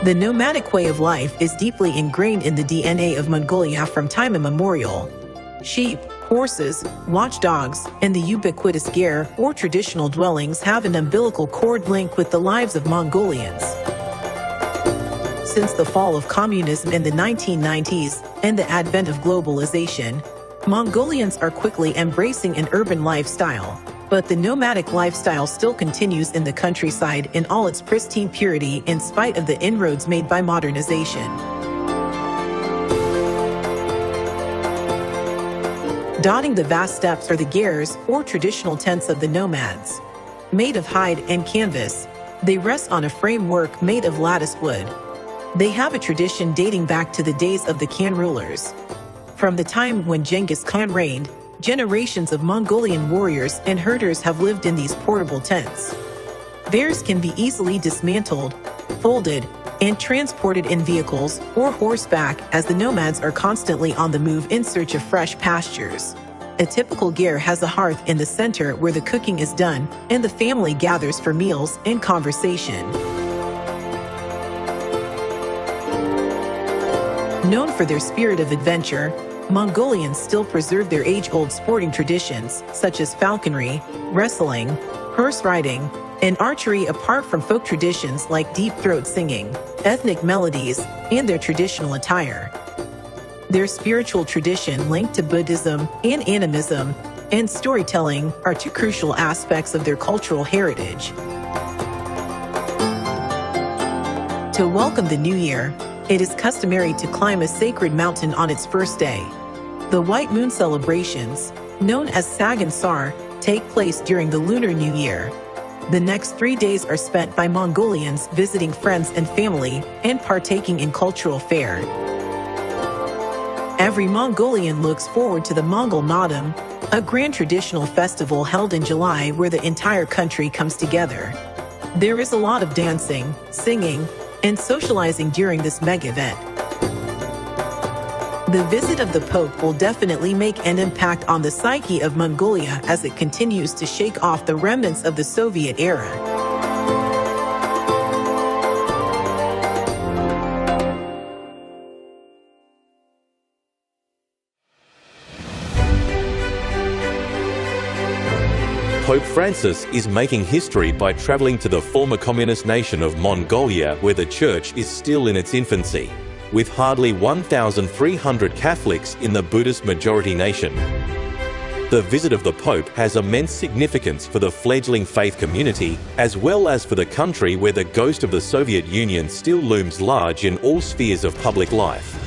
The nomadic way of life is deeply ingrained in the DNA of Mongolia from time immemorial. Sheep, horses, watchdogs, and the ubiquitous ger, or traditional dwellings, have an umbilical cord link with the lives of Mongolians. Since the fall of communism in the 1990s and the advent of globalization, Mongolians are quickly embracing an urban lifestyle. But the nomadic lifestyle still continues in the countryside in all its pristine purity in spite of the inroads made by modernization. Dotting the vast steppes are the gers, or traditional tents of the nomads. Made of hide and canvas, they rest on a framework made of lattice wood. They have a tradition dating back to the days of the Khan rulers. From the time when Genghis Khan reigned, generations of Mongolian warriors and herders have lived in these portable tents. Theirs can be easily dismantled, folded, and transported in vehicles or horseback, as the nomads are constantly on the move in search of fresh pastures. A typical ger has a hearth in the center where the cooking is done, and the family gathers for meals and conversation. Known for their spirit of adventure, Mongolians still preserve their age-old sporting traditions, such as falconry, wrestling, horse riding, and archery, apart from folk traditions like deep throat singing, ethnic melodies, and their traditional attire. Their spiritual tradition linked to Buddhism and animism and storytelling are two crucial aspects of their cultural heritage. To welcome the new year, it is customary to climb a sacred mountain on its first day. The White Moon celebrations, known as Sagan Sar, take place during the Lunar New Year. The next 3 days are spent by Mongolians visiting friends and family and partaking in cultural fare. Every Mongolian looks forward to the Mongol Naadam, a grand traditional festival held in July where the entire country comes together. There is a lot of dancing, singing, and socializing during this mega event. The visit of the Pope will definitely make an impact on the psyche of Mongolia as it continues to shake off the remnants of the Soviet era. Pope Francis is making history by traveling to the former communist nation of Mongolia, where the church is still in its infancy, with hardly 1,300 Catholics in the Buddhist majority nation. The visit of the Pope has immense significance for the fledgling faith community, as well as for the country where the ghost of the Soviet Union still looms large in all spheres of public life.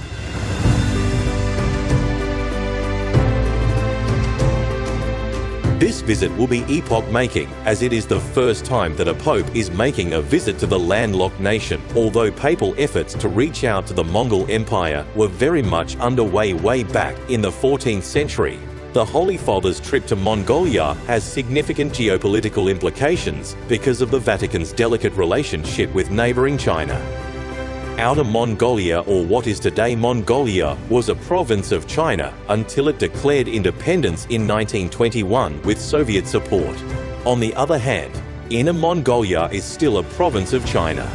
This visit will be epoch-making, as it is the first time that a pope is making a visit to the landlocked nation. Although papal efforts to reach out to the Mongol Empire were very much underway way back in the 14th century, the Holy Father's trip to Mongolia has significant geopolitical implications because of the Vatican's delicate relationship with neighboring China. Outer Mongolia, or what is today Mongolia, was a province of China until it declared independence in 1921 with Soviet support. On the other hand, Inner Mongolia is still a province of China.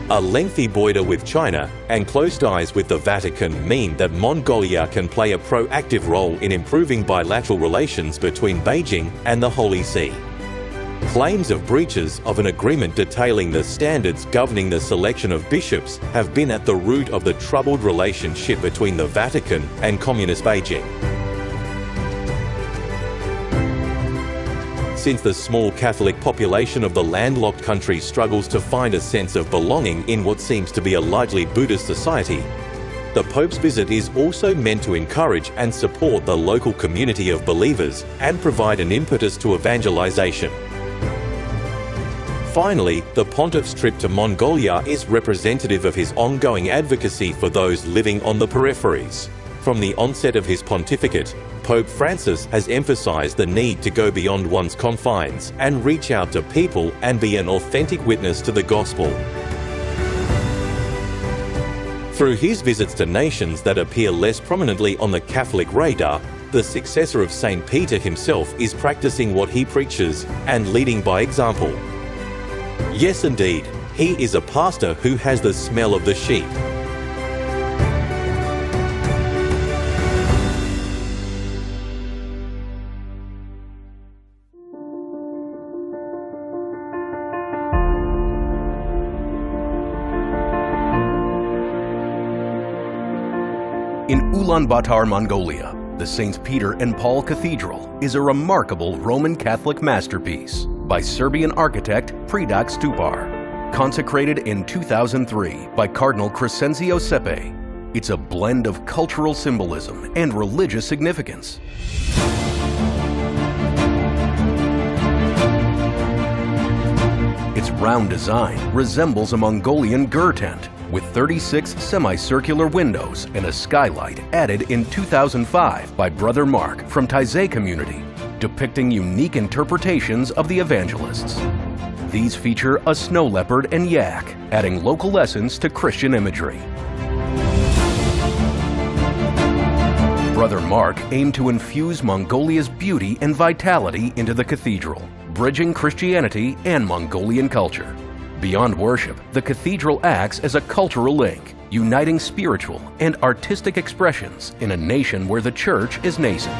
A lengthy border with China and close ties with the Vatican mean that Mongolia can play a proactive role in improving bilateral relations between Beijing and the Holy See. Claims of breaches of an agreement detailing the standards governing the selection of bishops have been at the root of the troubled relationship between the Vatican and Communist Beijing. Since the small Catholic population of the landlocked country struggles to find a sense of belonging in what seems to be a largely Buddhist society, the Pope's visit is also meant to encourage and support the local community of believers and provide an impetus to evangelization. Finally, the Pontiff's trip to Mongolia is representative of his ongoing advocacy for those living on the peripheries. From the onset of his pontificate, Pope Francis has emphasized the need to go beyond one's confines and reach out to people and be an authentic witness to the gospel. Through his visits to nations that appear less prominently on the Catholic radar, the successor of St. Peter himself is practicing what he preaches and leading by example. Yes, indeed, He is a pastor who has the smell of the sheep. In Ulaanbaatar, Mongolia, the St. Peter and Paul Cathedral is a remarkable Roman Catholic masterpiece by Serbian architect Predrag Stupar. Consecrated in 2003 by Cardinal Crescenzio Sepe, it's a blend of cultural symbolism and religious significance. Its round design resembles a Mongolian gur tent, with 36 semicircular windows and a skylight added in 2005 by Brother Mark from Taizé community, depicting unique interpretations of the evangelists. These feature a snow leopard and yak, adding local essence to Christian imagery. Brother Mark aimed to infuse Mongolia's beauty and vitality into the cathedral, bridging Christianity and Mongolian culture. Beyond worship, the cathedral acts as a cultural link, uniting spiritual and artistic expressions in a nation where the church is nascent.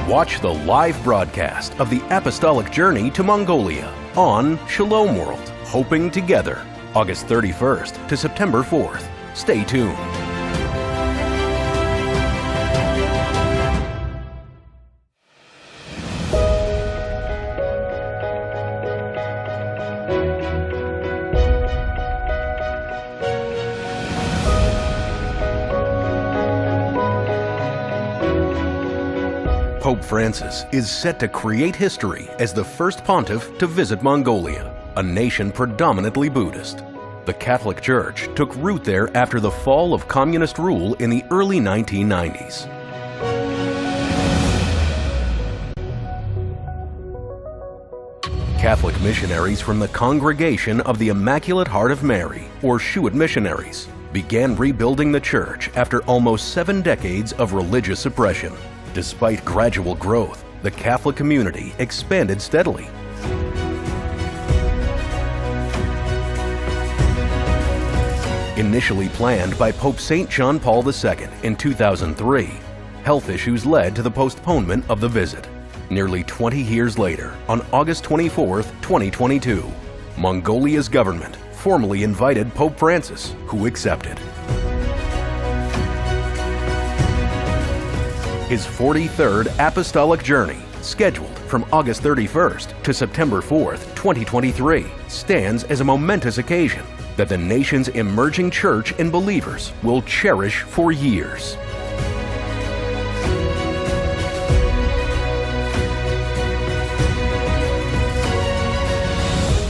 Watch the live broadcast of the Apostolic Journey to Mongolia on Shalom World, Hoping Together, August 31st to September 4th. Stay tuned. Pope Francis is set to create history as the first pontiff to visit Mongolia, a nation predominantly Buddhist. The Catholic Church took root there after the fall of communist rule in the early 1990s. Catholic missionaries from the Congregation of the Immaculate Heart of Mary, or Shuat missionaries, began rebuilding the church after almost 7 decades of religious suppression. Despite gradual growth, the Catholic community expanded steadily. Initially planned by Pope St. John Paul II in 2003, health issues led to the postponement of the visit. Nearly 20 years later, on August 24, 2022, Mongolia's government formally invited Pope Francis, who accepted. His 43rd Apostolic Journey, scheduled from August 31st to September 4th, 2023, stands as a momentous occasion that the nation's emerging church and believers will cherish for years.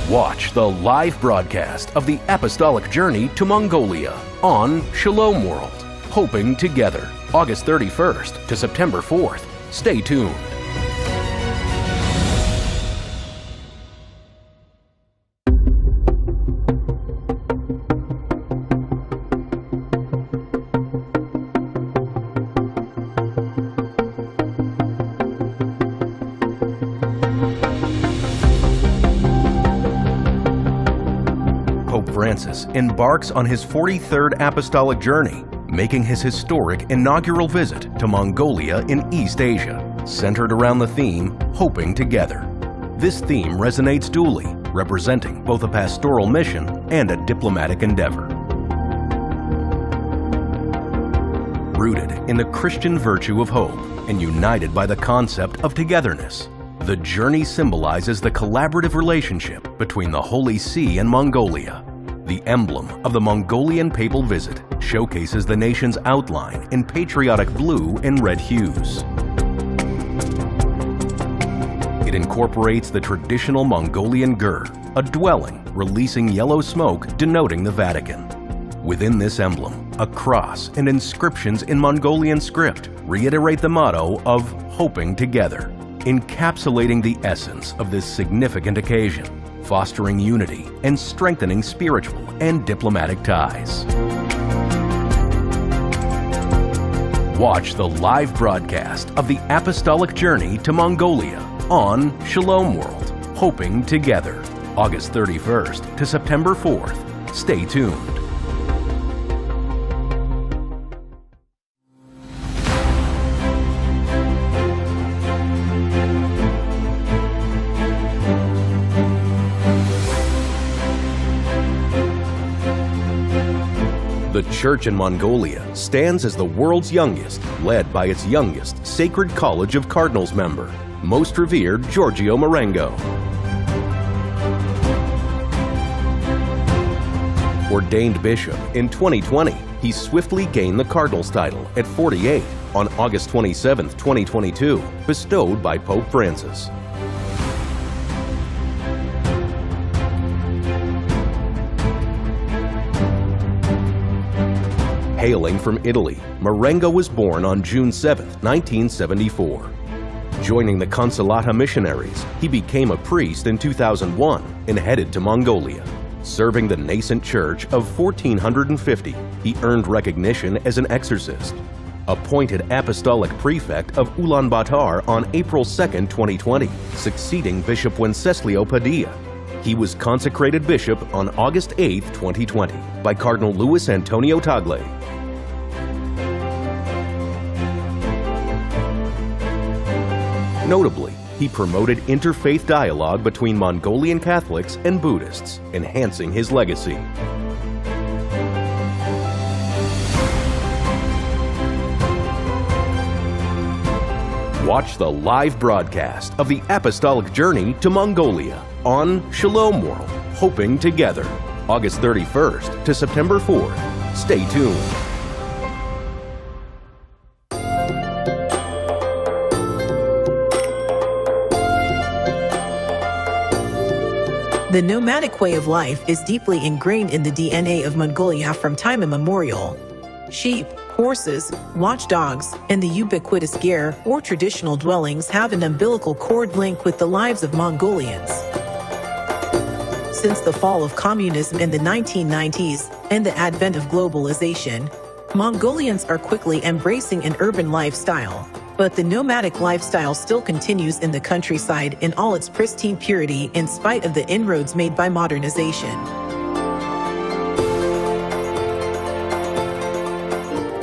Watch the live broadcast of the Apostolic Journey to Mongolia on Shalom World, Hoping Together, August 31st to September 4th. Stay tuned. Pope Francis embarks on his 43rd Apostolic Journey, making his historic inaugural visit to Mongolia in East Asia, centered around the theme, Hoping Together. This theme resonates dually, representing both a pastoral mission and a diplomatic endeavor. Rooted in the Christian virtue of hope and united by the concept of togetherness, the journey symbolizes the collaborative relationship between the Holy See and Mongolia. The emblem of the Mongolian papal visit showcases the nation's outline in patriotic blue and red hues. It incorporates the traditional Mongolian gur, a dwelling releasing yellow smoke denoting the Vatican. Within this emblem, a cross and inscriptions in Mongolian script reiterate the motto of Hoping Together, encapsulating the essence of this significant occasion, fostering unity and strengthening spiritual and diplomatic ties. Watch the live broadcast of the Apostolic Journey to Mongolia on Shalom World, Hoping Together, August 31st to September 4th. Stay tuned. The church in Mongolia stands as the world's youngest, led by its youngest Sacred College of Cardinals member, Most Revered Giorgio Marengo. Ordained bishop in 2020, he swiftly gained the Cardinals title at 48 on August 27, 2022, bestowed by Pope Francis. Hailing from Italy, Marengo was born on June 7, 1974. Joining the Consolata missionaries, he became a priest in 2001 and headed to Mongolia. Serving the nascent church of 1450, he earned recognition as an exorcist. Appointed apostolic prefect of Ulaanbaatar on April 2, 2020, succeeding Bishop Wenceslao Padilla. He was consecrated bishop on August 8, 2020, by Cardinal Luis Antonio Tagle. Notably, he promoted interfaith dialogue between Mongolian Catholics and Buddhists, enhancing his legacy. Watch the live broadcast of the Apostolic Journey to Mongolia on Shalom World, Hoping Together, August 31st to September 4th. Stay tuned. The nomadic way of life is deeply ingrained in the DNA of Mongolia from time immemorial. Sheep, horses, watchdogs, and the ubiquitous ger, or traditional dwellings, have an umbilical cord link with the lives of Mongolians. Since the fall of communism in the 1990s and the advent of globalization, Mongolians are quickly embracing an urban lifestyle. But the nomadic lifestyle still continues in the countryside in all its pristine purity in spite of the inroads made by modernization.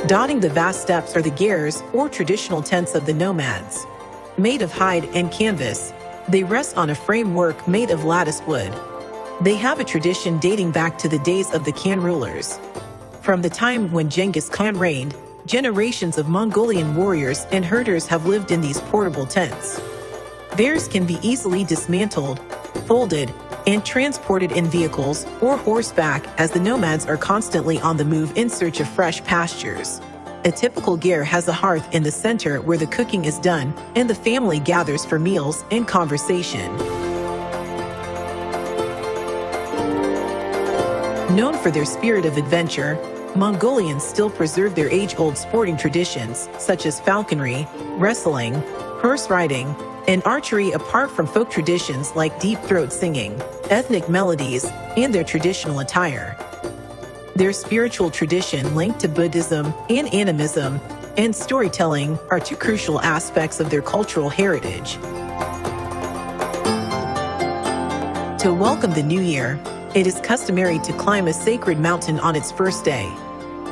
Dotting the vast steppes are the gers, or traditional tents of the nomads. Made of hide and canvas, they rest on a framework made of lattice wood. They have a tradition dating back to the days of the Khan rulers. From the time when Genghis Khan reigned, generations of Mongolian warriors and herders have lived in these portable tents. Theirs can be easily dismantled, folded, and transported in vehicles or horseback, as the nomads are constantly on the move in search of fresh pastures. A typical ger has a hearth in the center where the cooking is done, and the family gathers for meals and conversation. Known for their spirit of adventure, Mongolians still preserve their age-old sporting traditions, such as falconry, wrestling, horse riding, and archery, apart from folk traditions like deep throat singing, ethnic melodies, and their traditional attire. Their spiritual tradition linked to Buddhism and animism and storytelling are two crucial aspects of their cultural heritage. To welcome the new year, it is customary to climb a sacred mountain on its first day.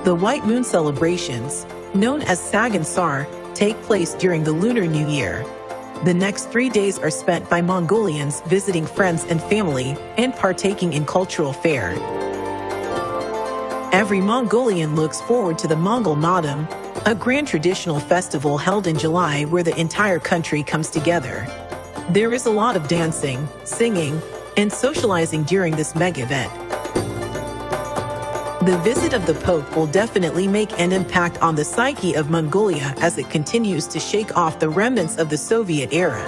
The White Moon celebrations, known as Sagan Sar, take place during the Lunar New Year. The next 3 days are spent by Mongolians visiting friends and family and partaking in cultural fare. Every Mongolian looks forward to the Mongol Naadam, a grand traditional festival held in July where the entire country comes together. There is a lot of dancing, singing, and socializing during this mega event. The visit of the Pope will definitely make an impact on the psyche of Mongolia as it continues to shake off the remnants of the Soviet era.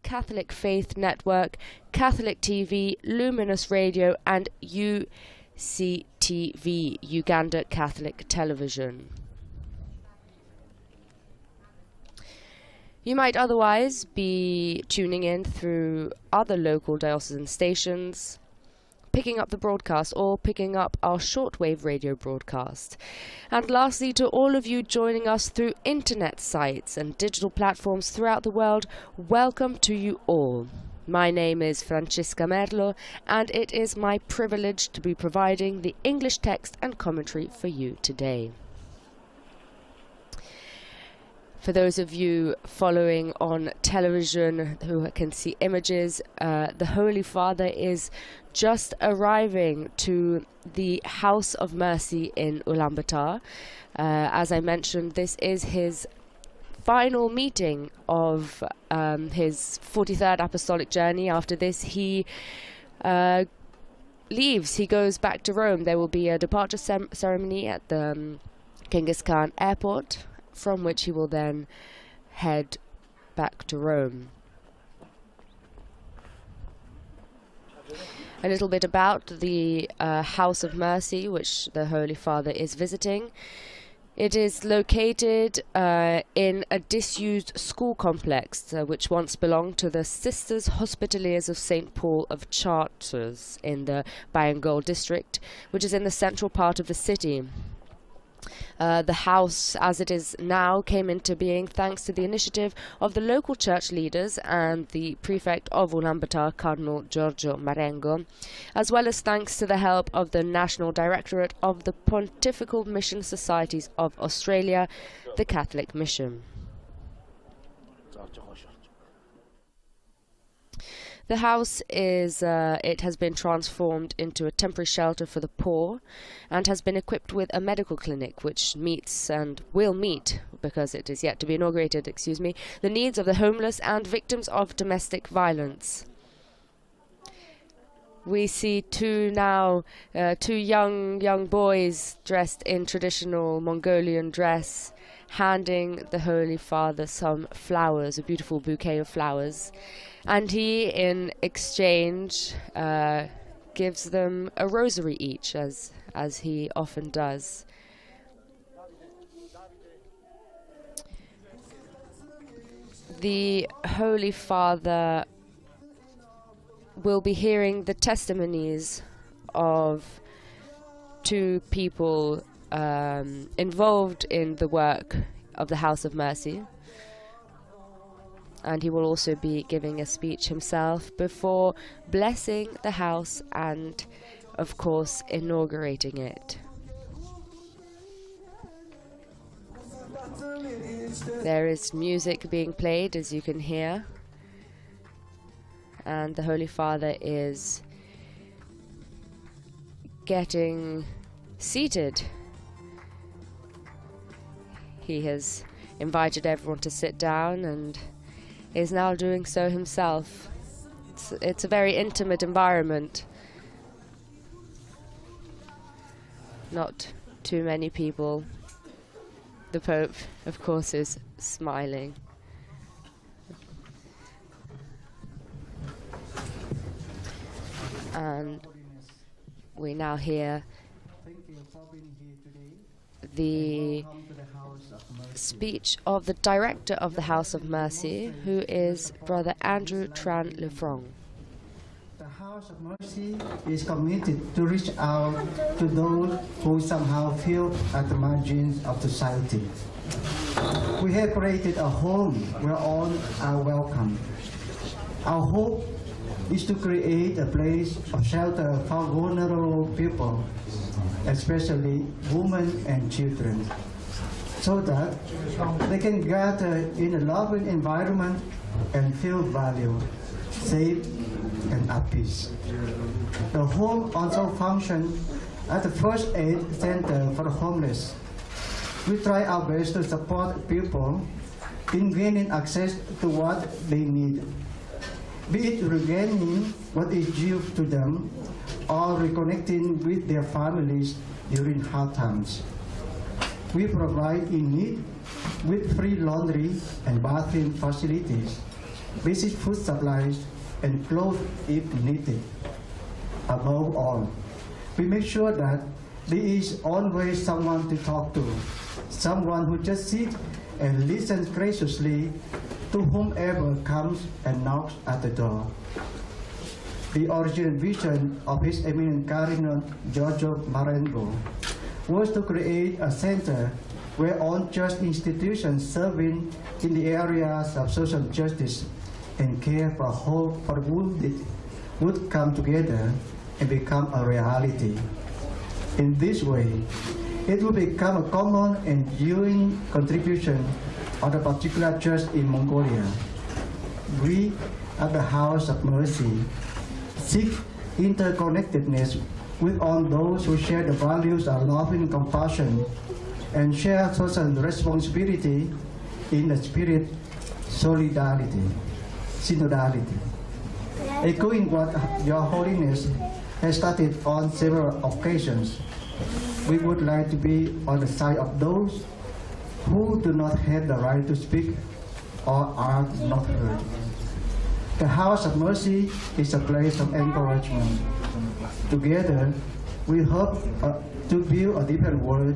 Catholic Faith Network, Catholic TV, Luminous Radio, and UCTV, Uganda Catholic Television. You might otherwise be tuning in through other local diocesan stations, picking up the broadcast or picking up our shortwave radio broadcast. And lastly, to all of you joining us through internet sites and digital platforms throughout the world, welcome to you all. My name is Francisca Merlo, and it is my privilege to be providing the English text and commentary for you today. For those of you following on television who can see images, the Holy Father is just arriving to the House of Mercy in Ulaanbaatar. As I mentioned, this is his final meeting of his 43rd apostolic journey. After this, he leaves. He goes back to Rome. There will be a departure ceremony at the Genghis Khan airport, from which he will then head back to Rome. A little bit about the House of Mercy, which the Holy Father is visiting. It is located in a disused school complex, which once belonged to the Sisters Hospitaliers of St. Paul of Chartres in the Bayangol district, which is in the central part of the city. The house, as it is now, came into being thanks to the initiative of the local church leaders and the prefect of Ulaanbaatar, Cardinal Giorgio Marengo, as well as thanks to the help of the National Directorate of the Pontifical Mission Societies of Australia, the Catholic Mission. The house is, it has been transformed into a temporary shelter for the poor and has been equipped with a medical clinic which meets and will meet, because it is yet to be inaugurated, the needs of the homeless and victims of domestic violence. We see two young boys dressed in traditional Mongolian dress, handing the Holy Father some flowers, a beautiful bouquet of flowers. And he, in exchange, gives them a rosary each, as he often does. The Holy Father will be hearing the testimonies of two people involved in the work of the House of Mercy. And he will also be giving a speech himself before blessing the house and, of course, inaugurating it. There is music being played, as you can hear, and the Holy Father is getting seated. He has invited everyone to sit down and is now doing so himself. It's a very intimate environment. Not too many people. The Pope, of course, is smiling. And we now hear the speech of the director of the House of Mercy, who is Brother Andrew Tran Lefranc. The House of Mercy is committed to reach out to those who somehow feel at the margins of society. We have created a home where all are welcome. Our hope is to create a place of shelter for vulnerable people, especially women and children, so that they can gather in a loving environment and feel valued, safe, and at peace. The home also functions as a first aid center for the homeless. We try our best to support people in gaining access to what they need, be it regaining what is due to them or reconnecting with their families during hard times. We provide in need with free laundry and bathroom facilities, basic food supplies, and clothes if needed. Above all, we make sure that there is always someone to talk to, someone who just sits and listens graciously to whomever comes and knocks at the door. The original vision of His Eminent Cardinal Giorgio Marengo was to create a center where all church institutions serving in the areas of social justice and care for hope for wounded would come together and become a reality. In this way, it will become a common and enduring contribution of a particular church in Mongolia. We, at the House of Mercy, seek interconnectedness with all those who share the values of love and compassion and share social responsibility in the spirit solidarity, synodality. Echoing what Your Holiness has stated on several occasions, we would like to be on the side of those who do not have the right to speak or are not heard. The House of Mercy is a place of encouragement. Together, we hope to build a different world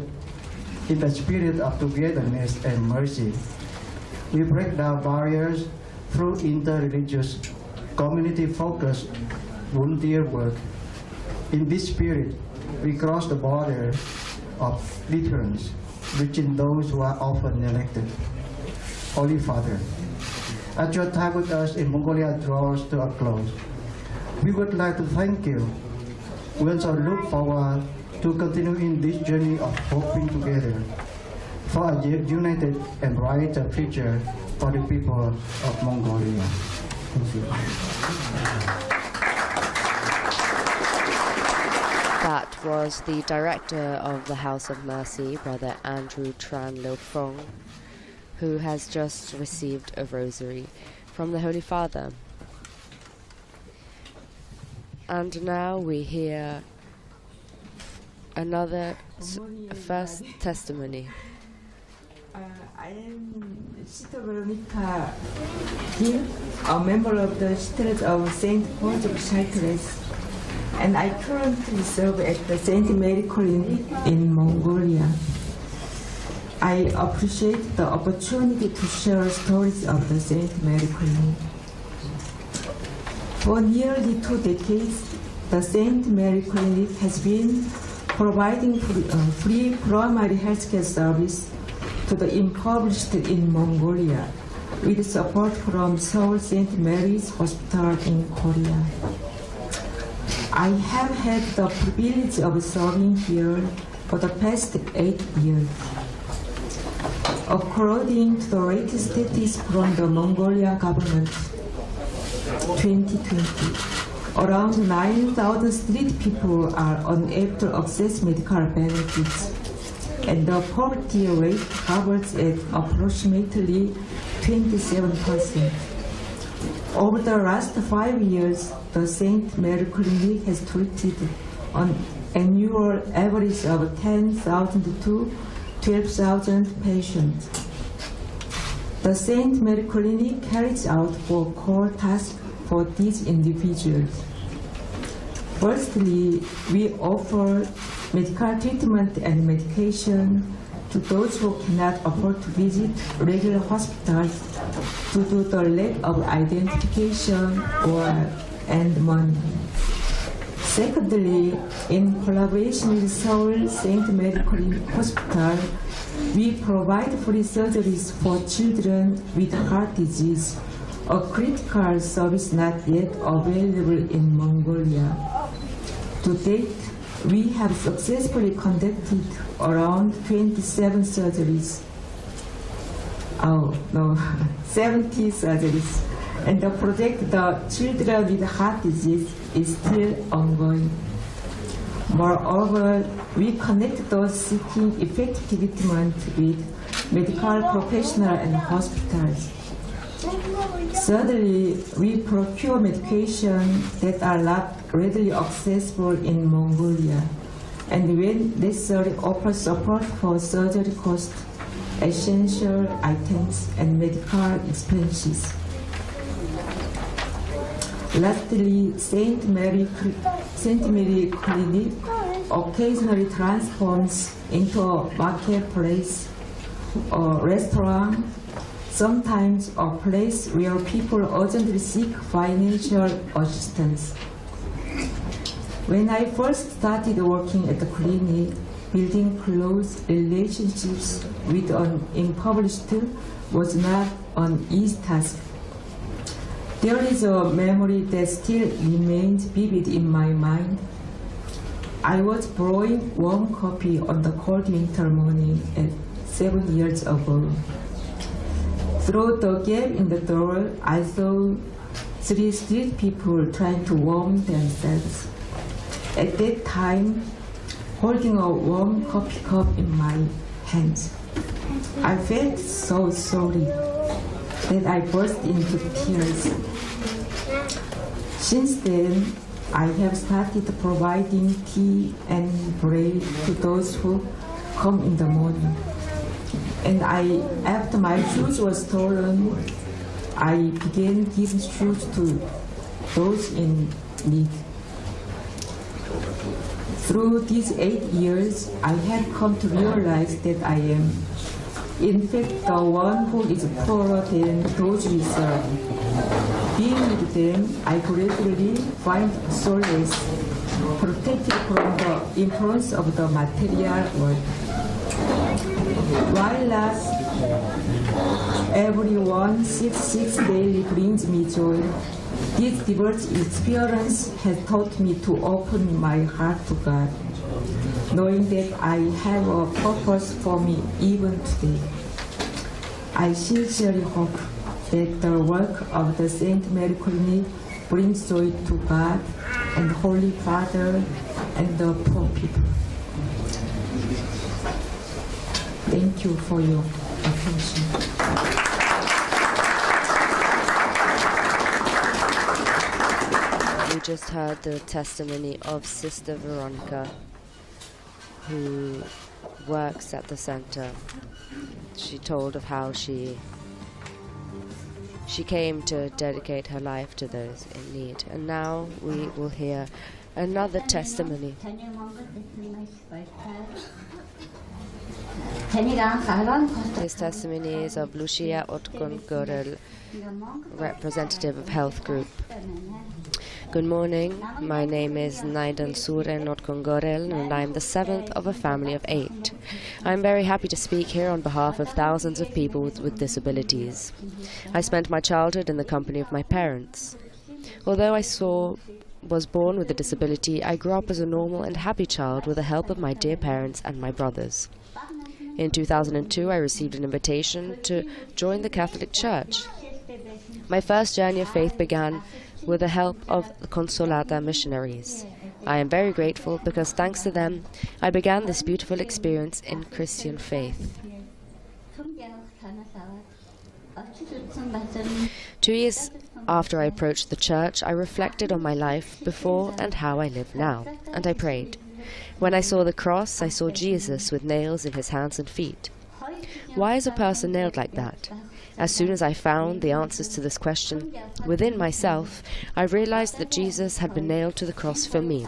in the spirit of togetherness and mercy. We break down barriers through inter-religious, community-focused volunteer work. In this spirit, we cross the border of difference, reaching those who are often neglected. Holy Father, as your time with us in Mongolia draws to a close, we would like to thank you. We also look forward to continuing this journey of hoping together for a united and brighter future for the people of Mongolia. Thank you. That was the director of the House of Mercy, Brother Andrew Tran Lo Fong, who has just received a rosary from the Holy Father. And now we hear another first testimony. I am Sister Veronica Gil, a member of the Sisters of St. Paul's of Cyprus, and I currently serve at the St. Mary Clinic in Mongolia. I appreciate the opportunity to share stories of the St. Mary Clinic. For nearly 2 decades, the St. Mary Clinic has been providing free primary healthcare service to the impoverished in Mongolia, with support from Seoul St. Mary's Hospital in Korea. I have had the privilege of serving here for the past 8 years. According to the latest statistics from the Mongolia government, 2020, around 9,000 street people are unable to access medical benefits, and the poverty rate hovers at approximately 27%. Over the last 5 years, the St. Mary Clinic has treated an annual average of 10,000 to 12,000 patients. The St. Mary Clinic carries out 4 core tasks for these individuals. Firstly, we offer medical treatment and medication to those who cannot afford to visit regular hospitals due to the lack of identification and money. Secondly, in collaboration with Seoul St. Mary Clinic Hospital, we provide free surgeries for children with heart disease, a critical service not yet available in Mongolia. To date, we have successfully conducted around 27 surgeries. 70 surgeries. And the project, the Children with Heart Disease, is still ongoing. Moreover, we connect those seeking effective treatment with medical professionals and hospitals. Thirdly, we procure medication that are not readily accessible in Mongolia, and when necessary, offer support for surgery costs, essential items, and medical expenses. Lastly, St. Mary Clinic occasionally transforms into a marketplace or restaurant, sometimes a place where people urgently seek financial assistance. When I first started working at the clinic, building close relationships with an impoverished was not an easy task. There is a memory that still remains vivid in my mind. I was brewing warm coffee on the cold winter morning at 7 years ago. Through the gap in the door, I saw 3 street people trying to warm themselves. At that time, holding a warm coffee cup in my hands, I felt so sorry that I burst into tears. Since then, I have started providing tea and bread to those who come in the morning. And after my shoes were stolen, I began giving shoes to those in need. Through these 8 years, I have come to realize that I am, in fact, the one who is poorer than those we serve. Being with them, I gradually find solace, protected from the influence of the material world. While not everyone seeks daily brings me joy, this diverse experience has taught me to open my heart to God, knowing that I have a purpose for me even today. I sincerely hope that the work of the St. Mary Clinic brings joy to God and Holy Father and the poor people. Thank you for your attention. We just heard the testimony of Sister Veronica, who works at the center. She told of how she came to dedicate her life to those in need. And now we will hear another testimony. This testimony is of Lucia Otkon-Gorel, representative of Health Group. Good morning, my name is Naidan Suren Otkon-Gorel and I am the 7th of a family of 8. I am very happy to speak here on behalf of thousands of people with disabilities. I spent my childhood in the company of my parents. Although I was born with a disability, I grew up as a normal and happy child with the help of my dear parents and my brothers. In 2002, I received an invitation to join the Catholic Church. My first journey of faith began with the help of the Consolata missionaries. I am very grateful because thanks to them, I began this beautiful experience in Christian faith. 2 years after I approached the church, I reflected on my life before and how I live now, and I prayed. When I saw the cross, I saw Jesus with nails in his hands and feet. Why is a person nailed like that? As soon as I found the answers to this question within myself, I realized that Jesus had been nailed to the cross for me,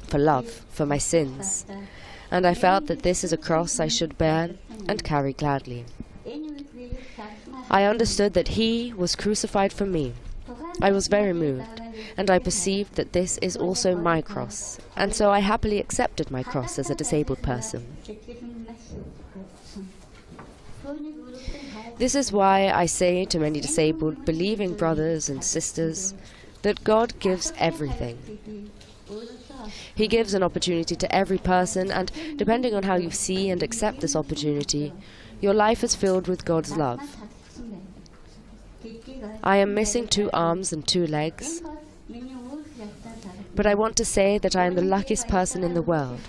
for love, for my sins. And I felt that this is a cross I should bear and carry gladly. I understood that he was crucified for me. I was very moved, and I perceived that this is also my cross, and so I happily accepted my cross as a disabled person. This is why I say to many disabled, believing brothers and sisters that God gives everything. He gives an opportunity to every person, and depending on how you see and accept this opportunity, your life is filled with God's love. I am missing 2 arms and 2 legs, but I want to say that I am the luckiest person in the world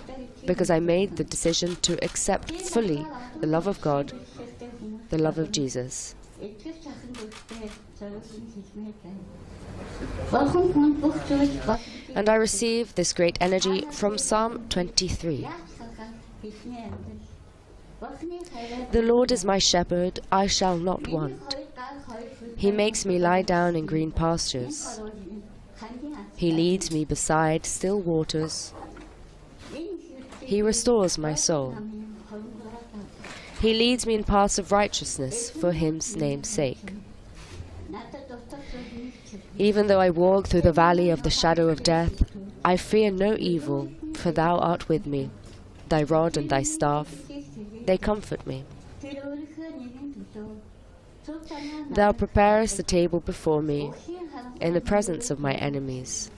because I made the decision to accept fully the love of God, the love of Jesus. And I receive this great energy from Psalm 23. The Lord is my shepherd, I shall not want. He makes me lie down in green pastures. He leads me beside still waters. He restores my soul. He leads me in paths of righteousness for his name's sake. Even though I walk through the valley of the shadow of death, I fear no evil, for thou art with me. Thy rod and thy staff, they comfort me. Thou preparest the table before me in the presence of my enemies.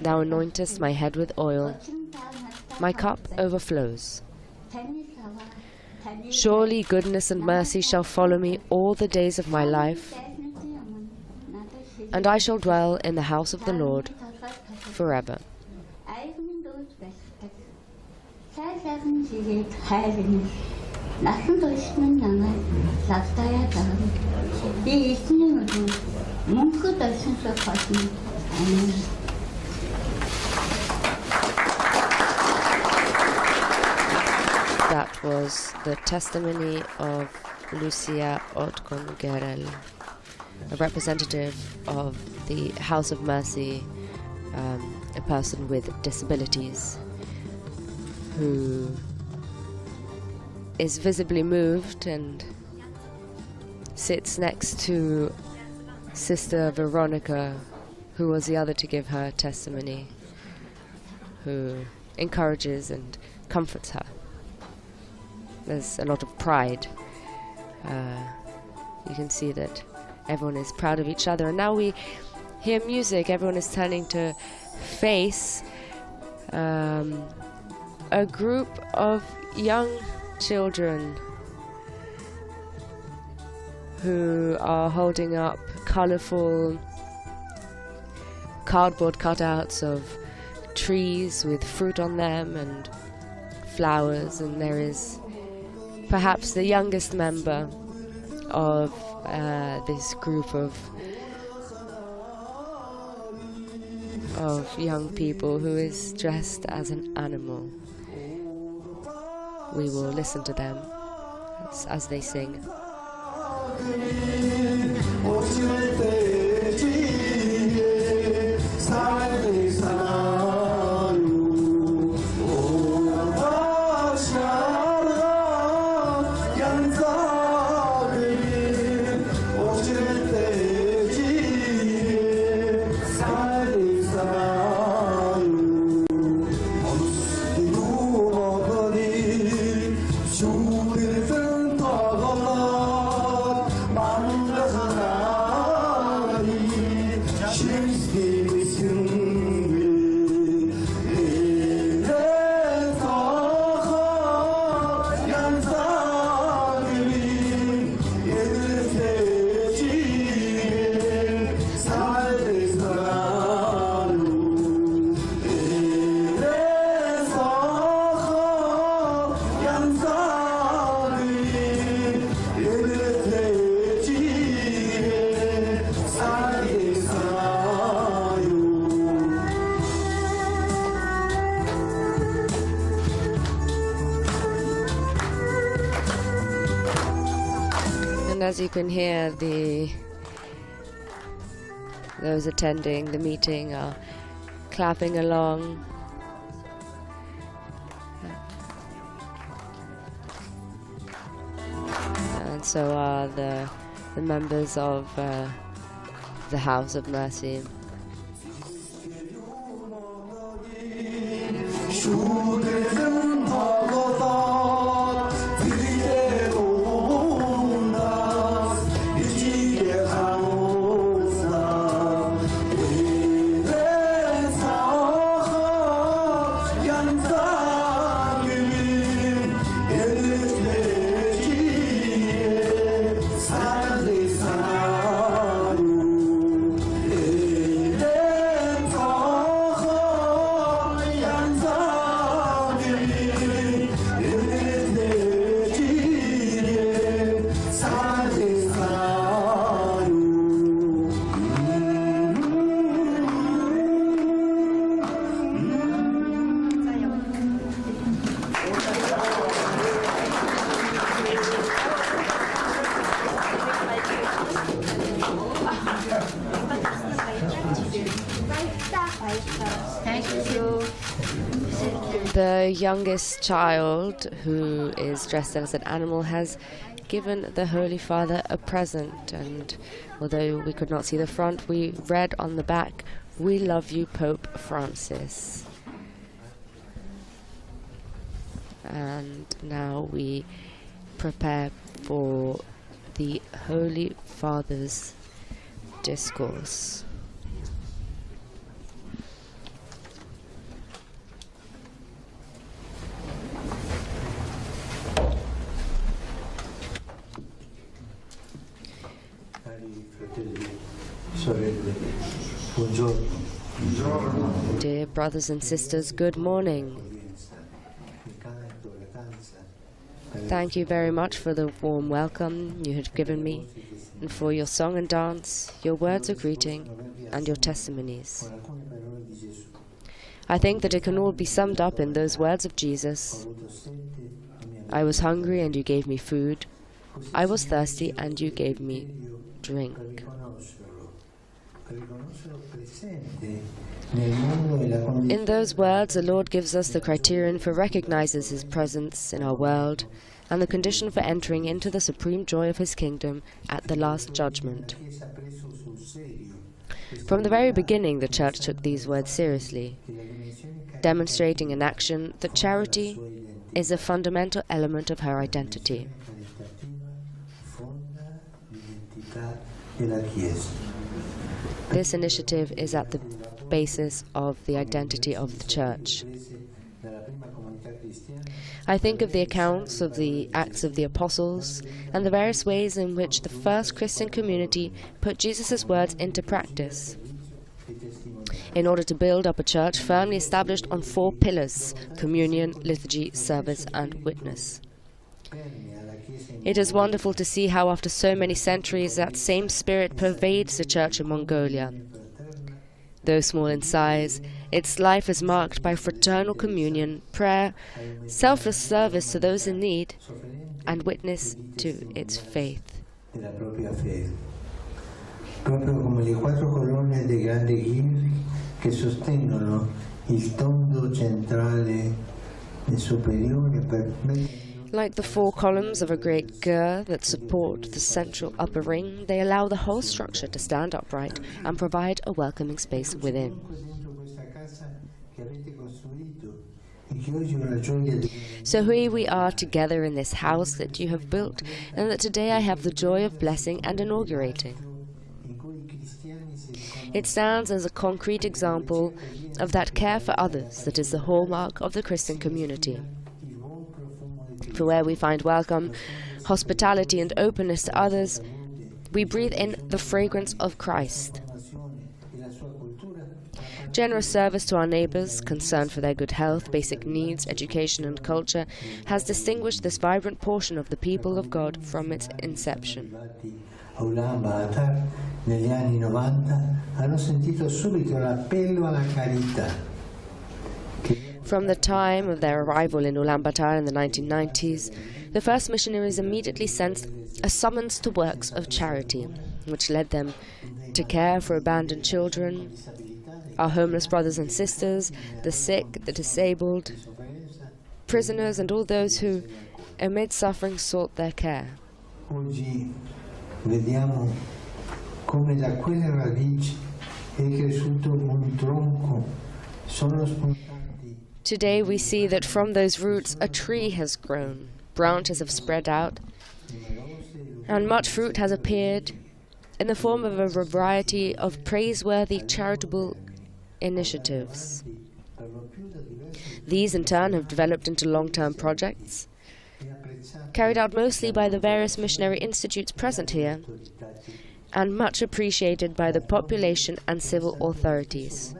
Thou anointest my head with oil. My cup overflows. Surely goodness and mercy shall follow me all the days of my life, and I shall dwell in the house of the Lord forever. That was the testimony of Lucia Otkongerel, a representative of the House of Mercy, a person with disabilities, who is visibly moved and sits next to Sister Veronica, who was the other to give her testimony, who encourages and comforts her. There's a lot of pride. You can see that everyone is proud of each other. And now we hear music. Everyone is turning to face a group of young children who are holding up colorful cardboard cutouts of trees with fruit on them and flowers, and there is perhaps the youngest member of this group of young people who is dressed as an animal. We will listen to them as they sing. And as you can hear, those attending the meeting are clapping along. And so are the members of the House of Mercy. The youngest child, who is dressed as an animal, has given the Holy Father a present, and although we could not see the front, we read on the back, "We love you, Pope Francis." And now we prepare for the Holy Father's discourse. Dear brothers and sisters, good morning. Thank you very much for the warm welcome you have given me, and for your song and dance, your words of greeting, and your testimonies. I think that it can all be summed up in those words of Jesus. I was hungry and you gave me food. I was thirsty and you gave me drink. In those words, the Lord gives us the criterion for recognizing His presence in our world and the condition for entering into the supreme joy of His kingdom at the last judgment. From the very beginning, the Church took these words seriously, demonstrating in action that charity is a fundamental element of her identity. This initiative is at the basis of the identity of the Church. I think of the accounts of the Acts of the Apostles and the various ways in which the first Christian community put Jesus' words into practice in order to build up a church firmly established on 4 pillars: communion, liturgy, service, and witness. It is wonderful to see how after so many centuries that same spirit pervades the church in Mongolia. Though small in size, its life is marked by fraternal communion, prayer, selfless service to those in need, and witness to its faith. Proprio come le 4 colonne dei grandi ghirri che sostengono il tondo centrale superiore per Like the 4 columns of a great gur that support the central upper ring, they allow the whole structure to stand upright and provide a welcoming space within. So here we are together in this house that you have built, and that today I have the joy of blessing and inaugurating. It stands as a concrete example of that care for others that is the hallmark of the Christian community. For where we find welcome, hospitality, and openness to others, we breathe in the fragrance of Christ. Generous service to our neighbors, concern for their good health, basic needs, education, and culture has distinguished this vibrant portion of the people of God from its inception. Negli anni 90 hanno sentito subito l'appello alla carità. From the time of their arrival in Ulaanbaatar in the 1990s, the first missionaries immediately sensed a summons to works of charity, which led them to care for abandoned children, our homeless brothers and sisters, the sick, the disabled, prisoners, and all those who, amid suffering, sought their care. Oggi vediamo come da quelle radici è cresciuto un tronco, sono spuntati. Today we see that from those roots a tree has grown, branches have spread out, and much fruit has appeared in the form of a variety of praiseworthy charitable initiatives. These in turn have developed into long-term projects, carried out mostly by the various missionary institutes present here, and much appreciated by the population and civil authorities.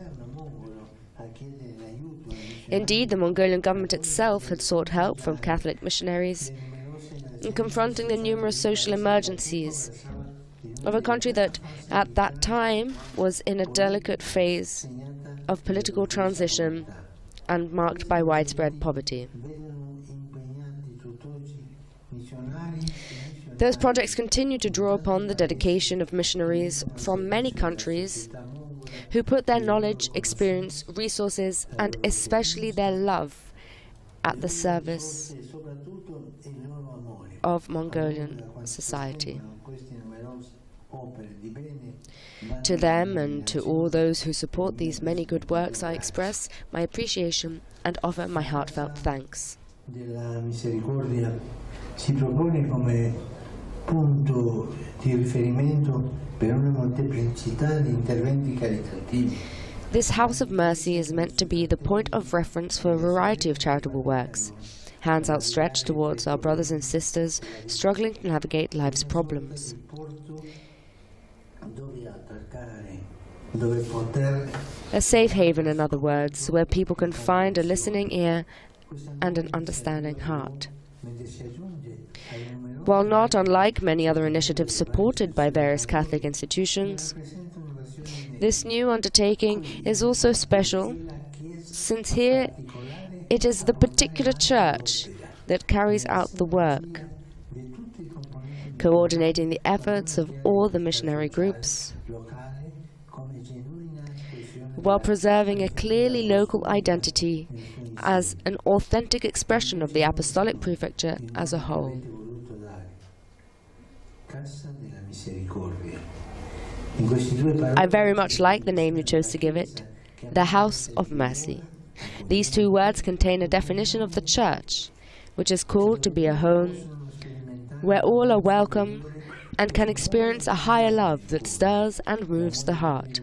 Indeed, the Mongolian government itself had sought help from Catholic missionaries in confronting the numerous social emergencies of a country that, at that time, was in a delicate phase of political transition and marked by widespread poverty. Those projects continue to draw upon the dedication of missionaries from many countries who put their knowledge, experience, resources, and especially their love at the service of Mongolian society. To them and to all those who support these many good works, I express my appreciation and offer my heartfelt thanks. Della misericordia si propone come punto di riferimento per una molteplicità di interventi caritativi. This House of Mercy is meant to be the point of reference for a variety of charitable works, hands outstretched towards our brothers and sisters struggling to navigate life's problems. A safe haven, in other words, where people can find a listening ear and an understanding heart. While not unlike many other initiatives supported by various Catholic institutions, this new undertaking is also special, since here it is the particular church that carries out the work, coordinating the efforts of all the missionary groups, while preserving a clearly local identity as an authentic expression of the Apostolic Prefecture as a whole. I very much like the name you chose to give it, the House of Mercy. These two words contain a definition of the Church, which is called to be a home where all are welcome and can experience a higher love that stirs and moves the heart.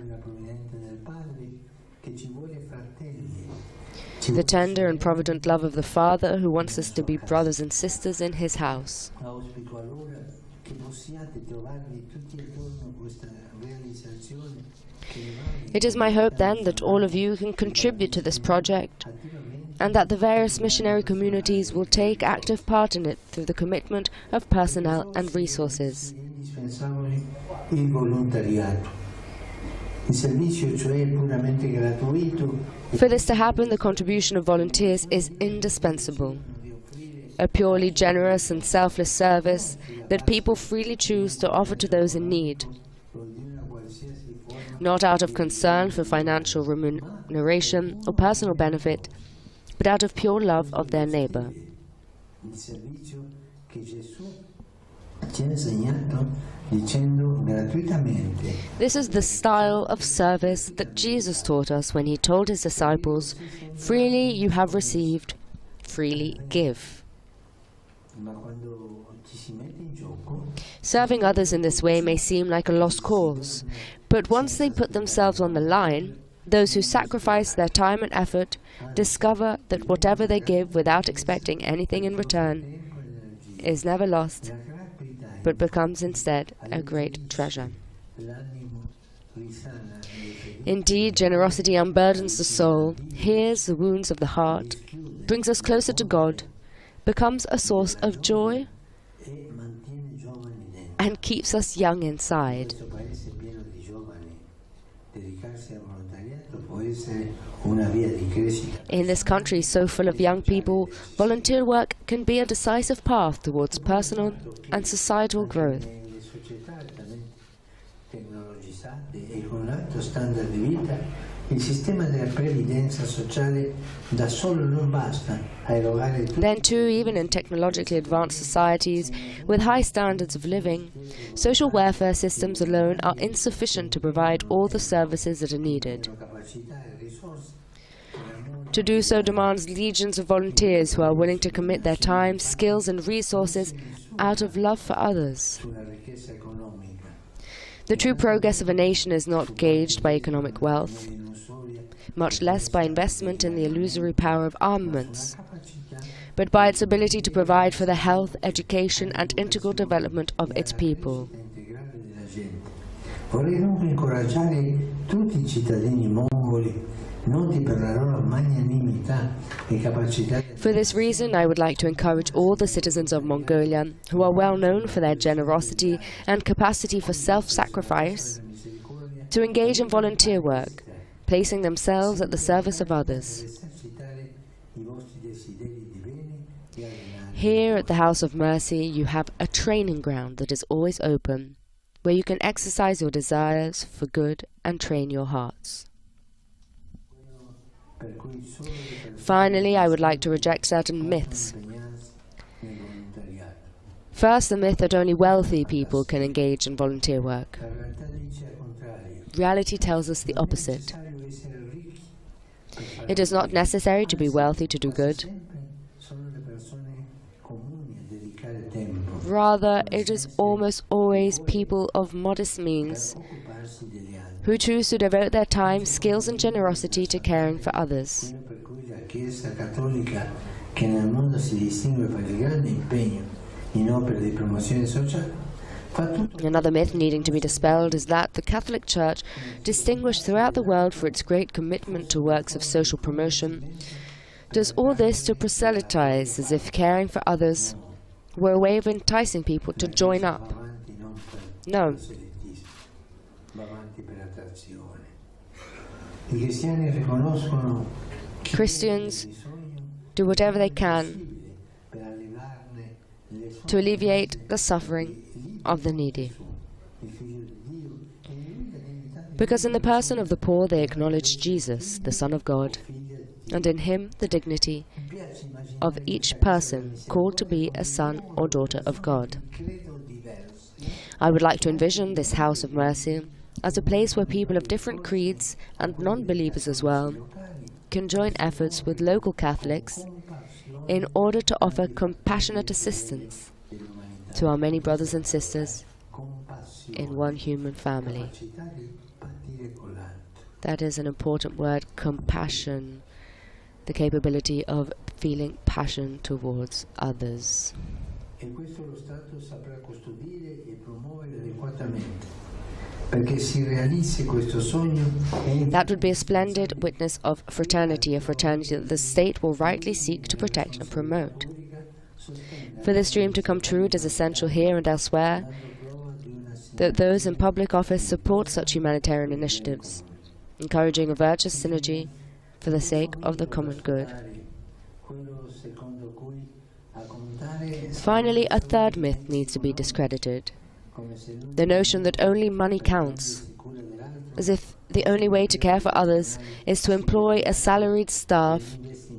The tender and provident love of the Father who wants us to be brothers and sisters in His house. It is my hope then that all of you can contribute to this project and that the various missionary communities will take active part in it through the commitment of personnel and resources. For this to happen, the contribution of volunteers is indispensable. A purely generous and selfless service that people freely choose to offer to those in need, not out of concern for financial remuneration or personal benefit, but out of pure love of their neighbor. This is the style of service that Jesus taught us when He told His disciples, "Freely you have received, freely give." Serving others in this way may seem like a lost cause, but once they put themselves on the line, those who sacrifice their time and effort discover that whatever they give without expecting anything in return is never lost, but becomes instead a great treasure. Indeed, generosity unburdens the soul, heals the wounds of the heart, brings us closer to God, becomes a source of joy, and keeps us young inside. In this country so full of young people, volunteer work can be a decisive path towards personal and societal growth. Then too, even in technologically advanced societies with high standards of living, social welfare systems alone are insufficient to provide all the services that are needed. To do so demands legions of volunteers who are willing to commit their time, skills and resources out of love for others. The true progress of a nation is not gauged by economic wealth, much less by investment in the illusory power of armaments, but by its ability to provide for the health, education and integral development of its people. Vorrei dunque incoraggiare tutti I cittadini mongoli noti per la loro magnanimità e capacità. For this reason, I would like to encourage all the citizens of Mongolia, who are well known for their generosity and capacity for self-sacrifice, to engage in volunteer work, placing themselves at the service of others. Here at the House of Mercy, you have a training ground that is always open, where you can exercise your desires for good and train your hearts. Finally, I would like to reject certain myths. First, the myth that only wealthy people can engage in volunteer work. Reality tells us the opposite. It is not necessary to be wealthy to do good. Rather, it is almost always people of modest means who choose to devote their time, skills and generosity to caring for others. Another myth needing to be dispelled is that the Catholic Church, distinguished throughout the world for its great commitment to works of social promotion, does all this to proselytize as if caring for others were a way of enticing people to join up. No. Christians do whatever they can to alleviate the suffering of the needy. Because in the person of the poor they acknowledge Jesus, the Son of God, and in him the dignity of each person called to be a son or daughter of God. I would like to envision this house of mercy as a place where people of different creeds, and non-believers as well, can join efforts with local Catholics in order to offer compassionate assistance to our many brothers and sisters in one human family. That is an important word, compassion, the capability of feeling passion towards others. That would be a splendid witness of fraternity, a fraternity that the state will rightly seek to protect and promote. For this dream to come true, it is essential here and elsewhere that those in public office support such humanitarian initiatives, encouraging a virtuous synergy for the sake of the common good. Finally, a third myth needs to be discredited. The notion that only money counts, as if the only way to care for others is to employ a salaried staff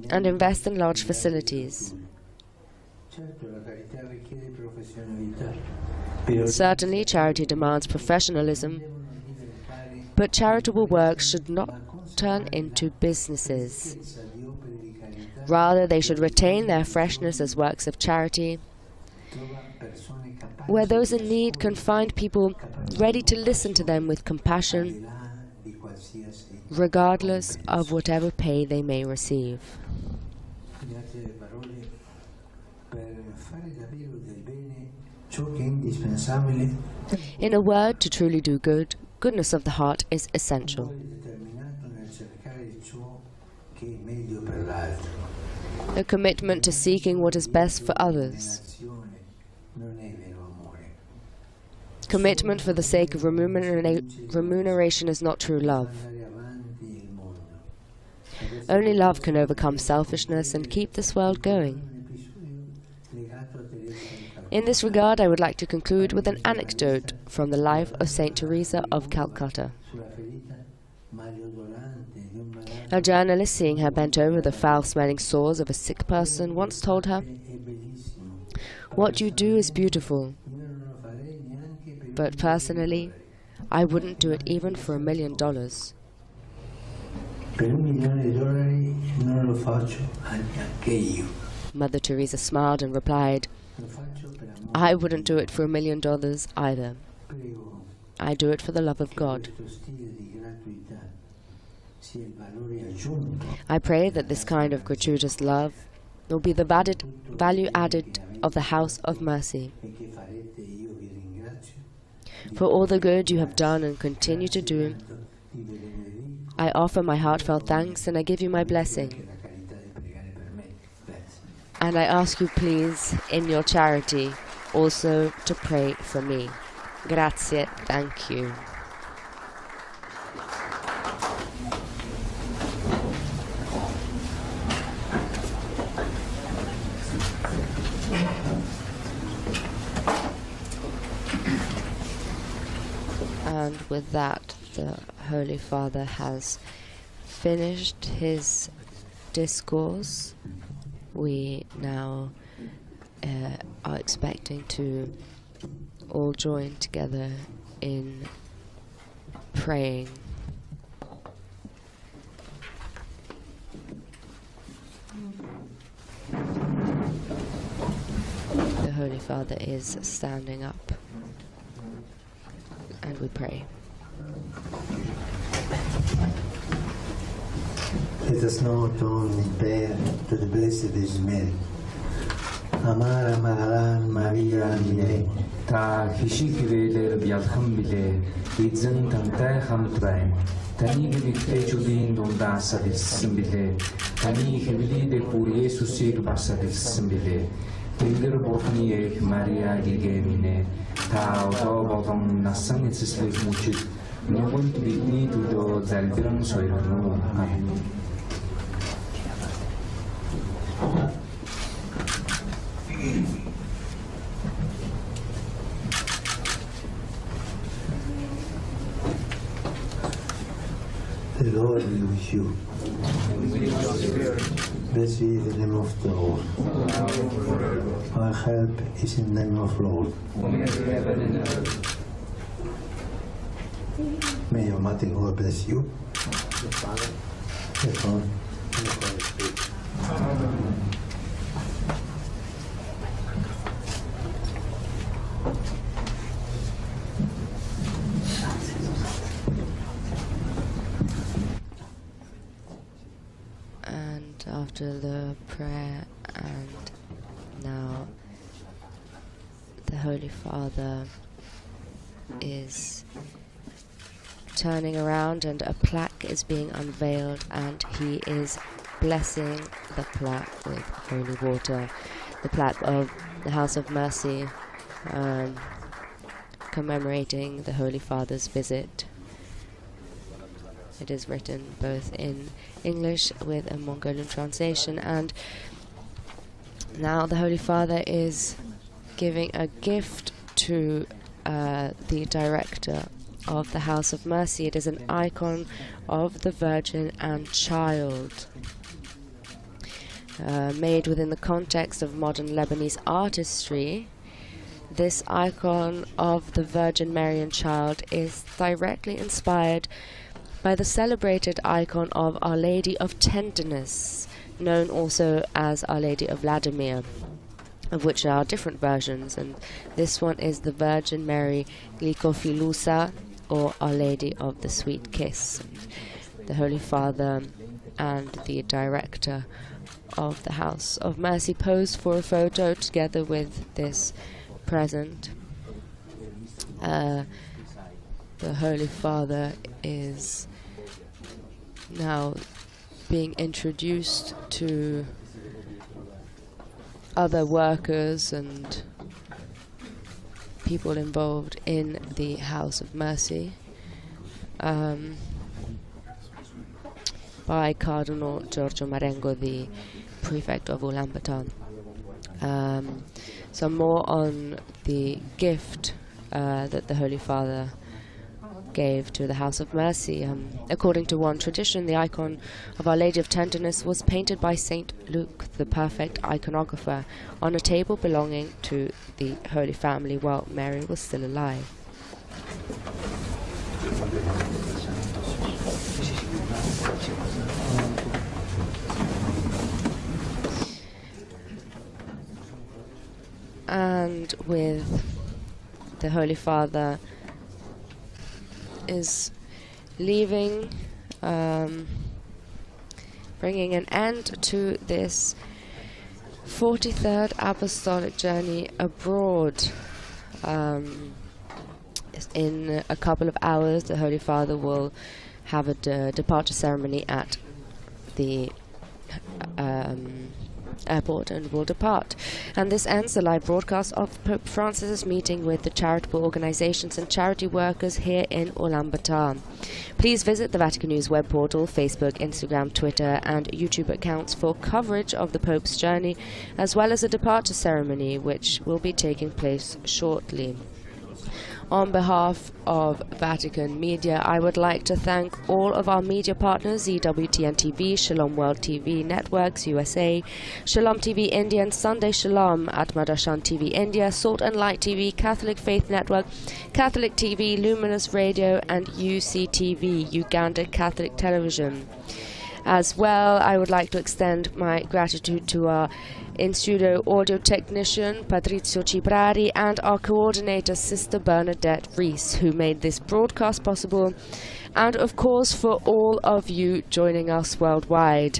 and invest in large facilities. Certainly, charity demands professionalism, but charitable works should not turn into businesses. Rather, they should retain their freshness as works of charity, where those in need can find people ready to listen to them with compassion, regardless of whatever pay they may receive. In a word, to truly do good, goodness of the heart is essential. A commitment to seeking what is best for others. Commitment for the sake of remuneration is not true love. Only love can overcome selfishness and keep this world going. In this regard, I would like to conclude with an anecdote from the life of Saint Teresa of Calcutta. A journalist, seeing her bent over the foul-smelling sores of a sick person, once told her, "What you do is beautiful, but personally, I wouldn't do it even for $1 million. Mother Teresa smiled and replied, "I wouldn't do it for $1 million either. I do it for the love of God." I pray that this kind of gratuitous love will be the value added of the House of Mercy. For all the good you have done and continue to do, I offer my heartfelt thanks and I give you my blessing. And I ask you please, in your charity, also to pray for me. Grazie, thank you. And with that, the Holy Father has finished his discourse. We now are expecting to all join together in praying. The Holy Father is standing up, and we pray. Let us now turn in prayer to the Blessed Virgin Mary. Amara Maharan Maria Mine. Та хишиг хിവэлээр бялхан билээ. Эзэн тантай хамт байна. Таныг нэгтгэжүүлийн дундаа савилсан билээ. Таны хэвлийдэг бүр Есүсийг басавилсан билээ. Тэнгэр бурхны эх Мария гэгэминэ. Та одоо болгон насан эцэслэх мөчид нүгэнд бидний төлөө залбирэн сойрно. Амен. The Lord be with you. Blessed be the name of the Lord. Our help is in the name of the Lord. May Almighty God bless you, the Father, the Son, and the Holy Spirit. After the prayer, and now the Holy Father is turning around and a plaque is being unveiled, and he is blessing the plaque with holy water, the plaque of the House of Mercy, commemorating the Holy Father's visit. It is written both in English with a Mongolian translation, and now the Holy Father is giving a gift to the director of the House of Mercy. It is an icon of the Virgin and Child, made within the context of modern Lebanese artistry. This icon of the Virgin Mary and Child is directly inspired by the celebrated icon of Our Lady of Tenderness, known also as Our Lady of Vladimir, of which there are different versions, and this one is the Virgin Mary Glikofilusa, or Our Lady of the Sweet Kiss. And the Holy Father and the director of the House of Mercy posed for a photo together with this present. The Holy Father is now being introduced to other workers and people involved in the House of Mercy by Cardinal Giorgio Marengo, the prefect of Ulaanbaatar. Some more on the gift that the Holy Father gave to the House of Mercy. According to one tradition, the icon of Our Lady of Tenderness was painted by Saint Luke, the perfect iconographer, on a table belonging to the Holy Family while Mary was still alive. And with the Holy Father is leaving, bringing an end to this 43rd Apostolic journey abroad. In a couple of hours, the Holy Father will have a departure ceremony at the airport and will depart. And this ends the live broadcast of Pope Francis's meeting with the charitable organizations and charity workers here in Ulaanbaatar. Please visit the Vatican News web portal, Facebook, Instagram, Twitter and YouTube accounts for coverage of the Pope's journey, as well as a departure ceremony which will be taking place shortly. On behalf of Vatican Media, I would like to thank all of our media partners, EWTN TV, Shalom World TV Networks USA, Shalom TV India and Sunday Shalom, Atmadashan TV India, Salt and Light TV, Catholic Faith Network, Catholic TV, Luminous Radio and UCTV, Uganda Catholic Television. As well, I would like to extend my gratitude to our in-studio audio technician, Patrizio Ciprari, and our coordinator, Sister Bernadette Rees, who made this broadcast possible, and of course for all of you joining us worldwide.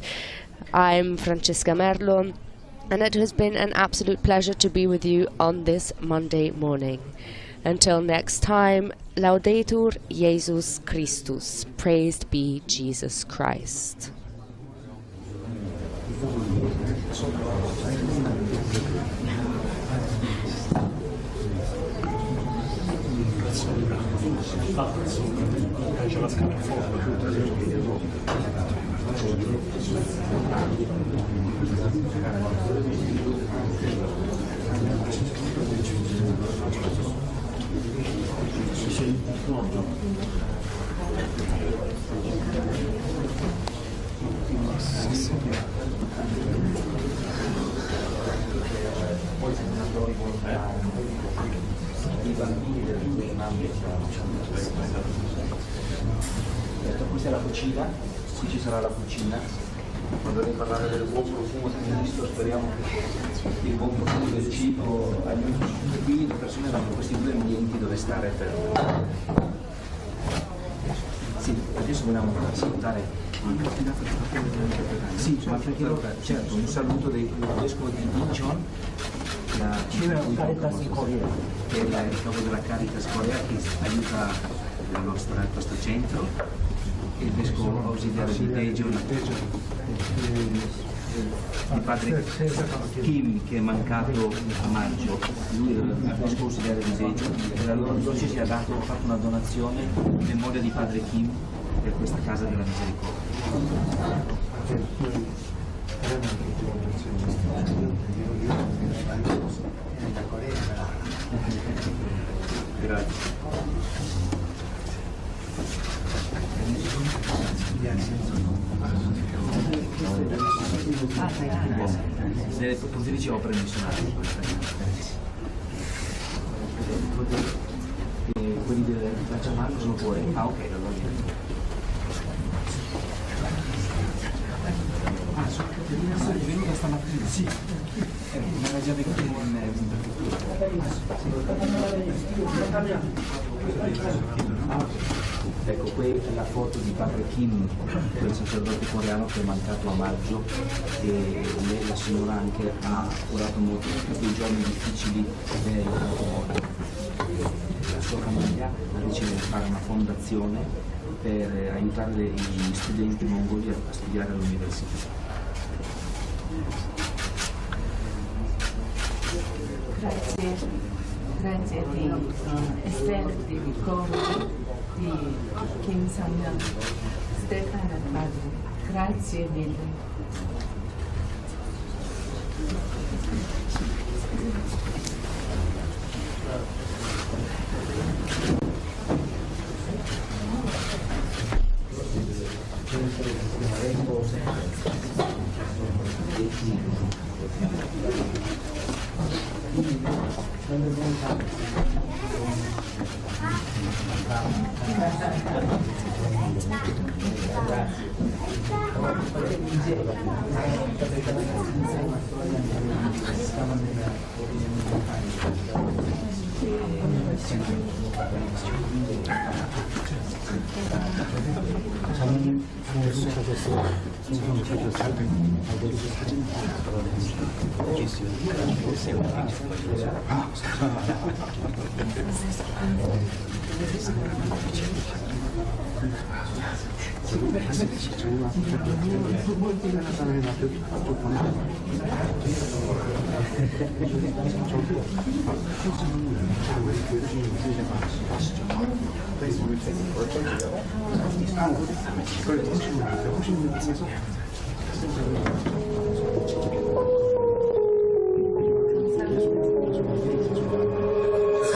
I'm Francesca Merlo, and it has been an absolute pleasure to be with you on this Monday morning. Until next time, Laudetur Jesus Christus. Praised be Jesus Christ. Questa è la cucina, qui ci sarà la cucina. Quando devi parlare del buon profumo del Cristo, speriamo che il buon profumo del cibo aiuti. Qui le persone hanno questi due ambienti dove stare per... Sì, adesso vogliamo salutare. Sì, ma perché certo, un saluto del vescovo di Incheon, che è il capo della Caritas Corea che aiuta questo centro, e il vescovo ausiliario di Daejeon, il padre Kim, che è mancato a maggio. Lui è il vescovo ausiliario di Daejeon, e la loro diocesi ha fatto una donazione in memoria di padre Kim per questa casa della misericordia. Grazie. Delle pontefici opere missionarie. Quelli del Facciamano sono fuori. Ah, ok, allora. È venuta stamattina? Sì. Me l'ha già detto Ecco, qui è la foto di padre Kim, quel sacerdote coreano che è mancato a maggio, e lei, la signora, anche ha curato molto quei giorni difficili del la sua famiglia ha deciso di fare una fondazione per aiutare gli studenti mongoli a studiare all'università. Grazie di esperti di coro di Kim Sang-yeon, Stefano e padre. Grazie mille.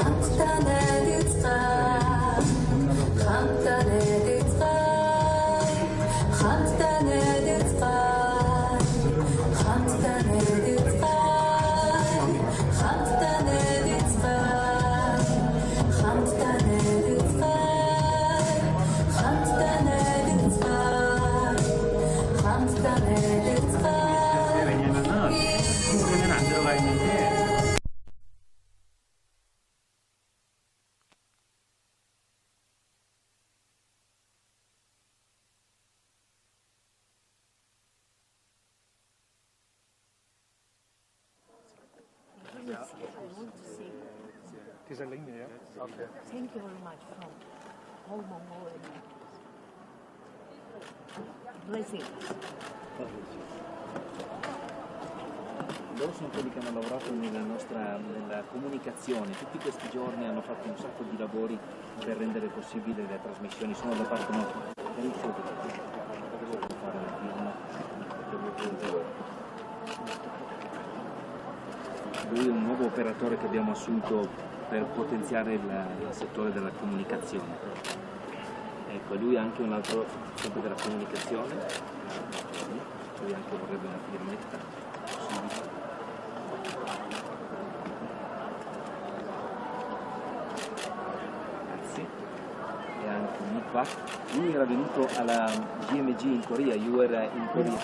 Hasta Thank you very much from whole Mongolia. Blessings. Loro sono quelli che hanno lavorato nella comunicazione, tutti questi giorni hanno fatto un sacco di lavori per rendere possibile le trasmissioni, sono da parte nostra. Lui è un nuovo operatore che abbiamo assunto per potenziare il settore della comunicazione. Ecco, lui ha anche un altro sempre della comunicazione, lui anche vorrebbe una firmetta. Lui era venuto alla GMG in Corea, io ero in Corea,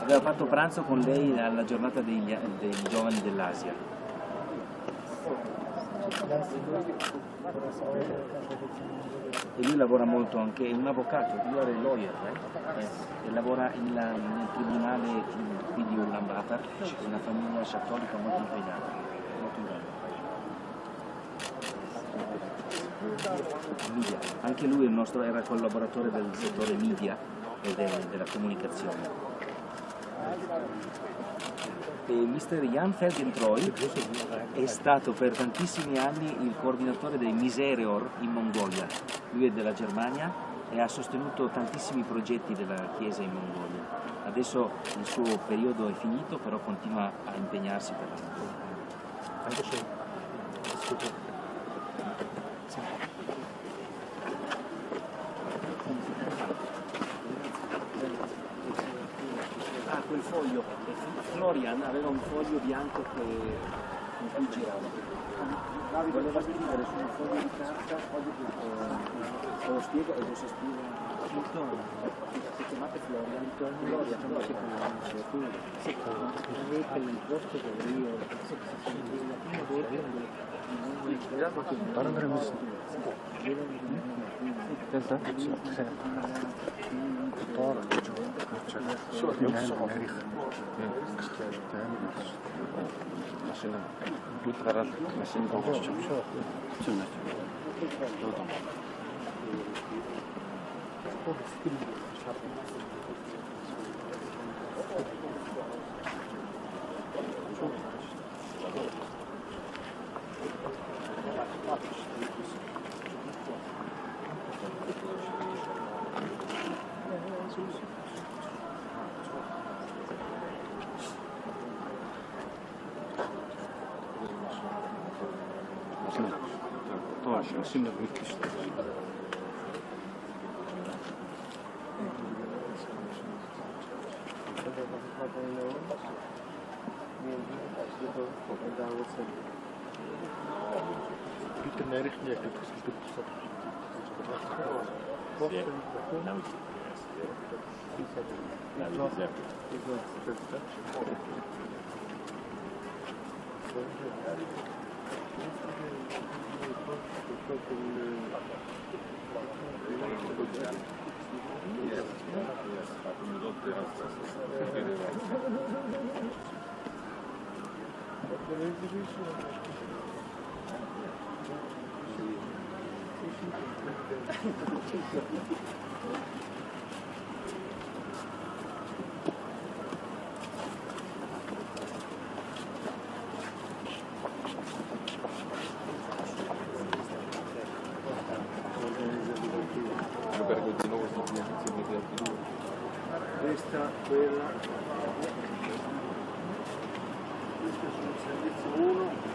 aveva fatto pranzo con lei alla giornata dei giovani dell'Asia. E lui lavora molto anche, è un avvocato, lui è lawyer, e lavora nel tribunale qui di Ulaanbaatar, una famiglia cattolica molto impegnata, molto bella. Media. Anche lui era collaboratore del settore media e della comunicazione. E Mr. Jan Felgentreu è stato per tantissimi anni il coordinatore dei Misereor in Mongolia. Lui è della Germania e ha sostenuto tantissimi progetti della Chiesa in Mongolia. Adesso il suo periodo è finito, però continua a impegnarsi per quel foglio, Florian aveva un foglio bianco in cui girava, voleva scrivere su un foglio di carta, se lo spiego e lo si spiega tutto, si chiamate Florian, Questa, quella, questo è sul servizio 1.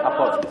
A posto.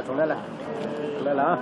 出来了啊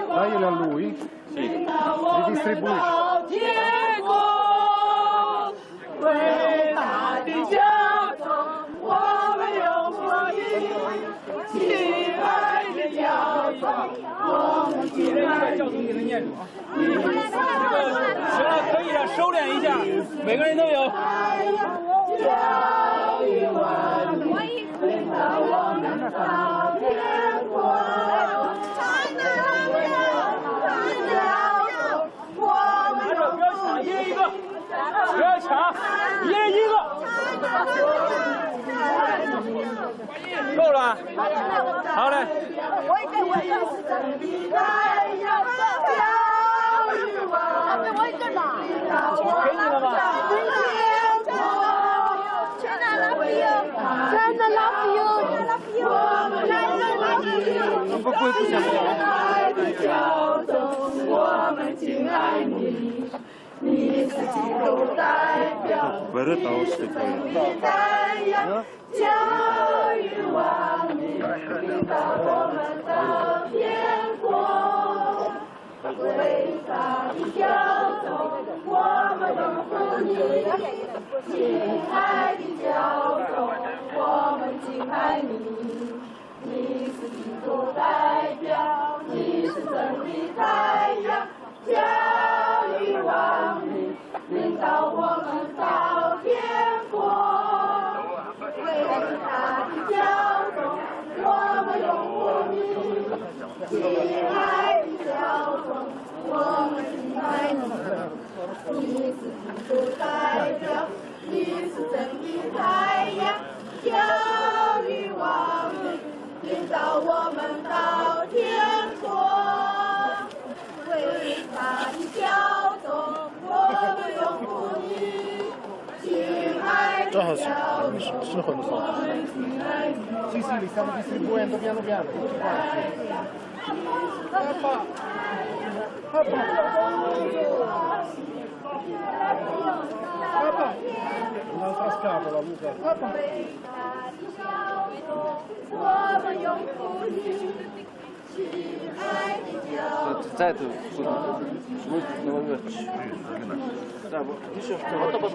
！Dai a lui, li distribuisci.行了，可以了，收敛一下，每个人都有。不要抢，一人一个。够了，好嘞。给你了吗？真的 love you， 不会不想我们敬爱你，你是基督代表，你是真理太阳，教育万民，领导我们到天国。伟大的教宗，我们拥护你，亲爱的教宗，我们敬爱你。你是基督代表，你是真理太阳，教育万民，领导我们到天国。伟大的教宗，我们拥护你，亲爱的教宗，我们敬爱你。你是基督代表，你是真理太阳。sì, sono quando sono. Sì, li stanno distribuendo piano piano, tutti quanti. Un'altra scatola, Luca.在的不那个区域那不就是我这不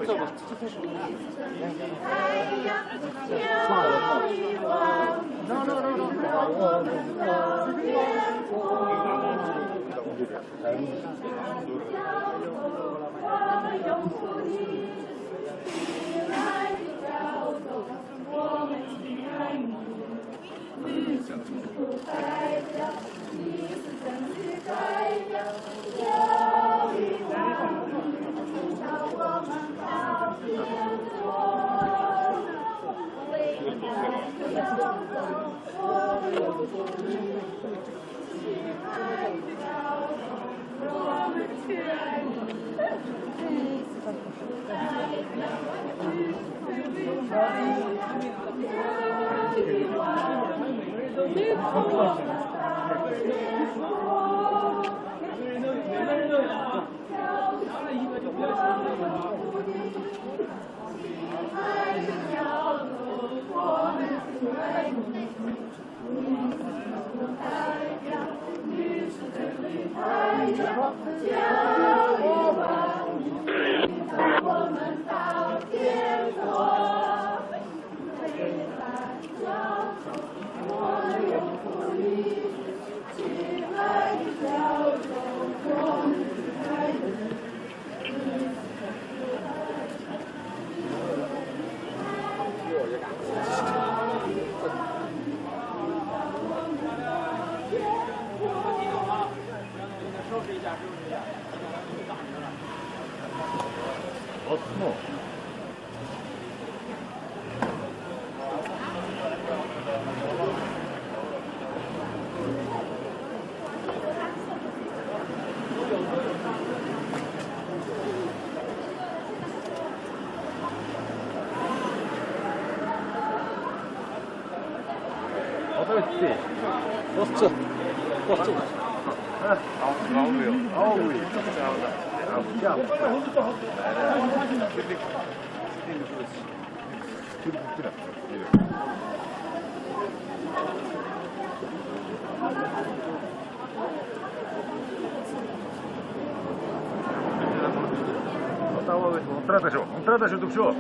Он трата еще, тут все.